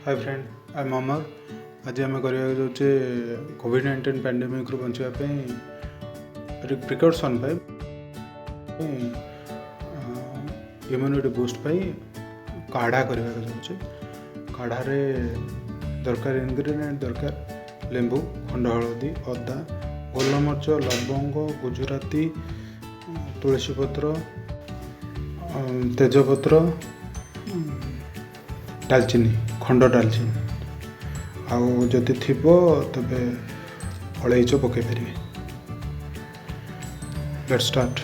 Hi friend, I am अमर। आज आम करवाक जाऊे कोविड-19 पैंडेमिक रू बचापी प्रिकॉशन इम्यूनिटी बूस्ट काढ़ा करवाक जाऊे। काढ़ारे दरकार इनग्रेडिएंट दरकार लेंबू, खंड हलदी, अदा, गोलमरीच, लवंग, गुजराती, तुलसी पत्र, तेजपत्र, डालचीनी, खंड डालचीनी आउ जदि थिब तबे अलैच पकई पारे। Let's start.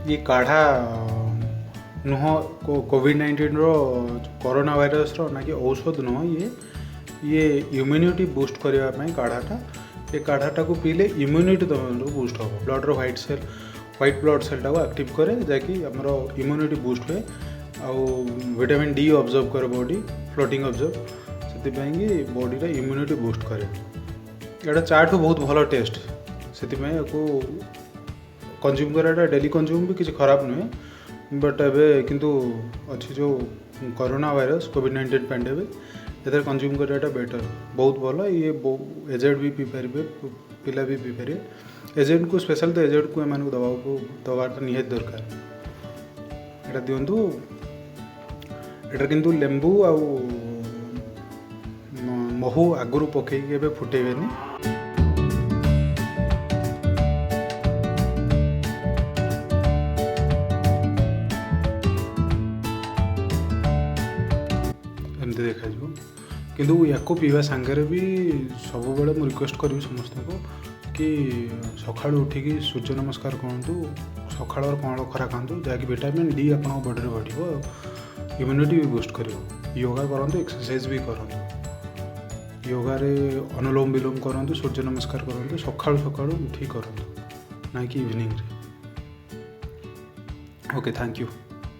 ये काढ़ा नुह कोविड-19 रो कोरोना वायरस रो ना कि औषध नुह। ये इम्यूनिटी बूस्ट करने काढ़ाटा ये काढ़ाटा को पीले इम्यूनिटी तुम बूस्ट हम ब्लड रो व्हाइट ब्लड सेलटा को एक्टिव करे जैकि आमर इम्यूनिटी बूस्ट हुए आउ विटामिन डी ऑब्जर्व करे बॉडी फ्लोटिंग ऑब्जर्व से बॉडी रे इम्यूनिटी बूस्ट करे। एटा चाटू बहुत भल टेस्ट से कंज्यूम कराटा डेली कंज्यूम भी किसी खराब नुहे। बट एबे किंतु अच्छी जो कोरोना वायरस कोविड-19 पैंडेमिक एथर कंज्यूम कराटा बेटर बहुत भल। ये एजेड भी पी पारे, पिला भी पी पारे। एजेड को स्पेशल तो एजेड को एमान को दवाटा निहात दरकार। एटा दिंतु एटा किंतु लेंबू आउ महू आगुरु पकईकि एबे फुटेबेनी। एमती देखा किंतु या पीवा सांगे भी सब बड़े मुझे रिक्वेस्ट करी समस्त को कि सका उठिकी सूर्य नमस्कार करूँ, सका कमल खरा खातु जहाँकि विटामिन डी आप बॉडी में बढ़ इम्यूनिटी भी बूस्ट कर। योगा करूँ, एक्सरसाइज भी करूँ, योगारे अनुलोम विलोम करूँ, सूर्य नमस्कार करूँ, सका उठी करूँ ना कि इवनिंग। Okay, thank you.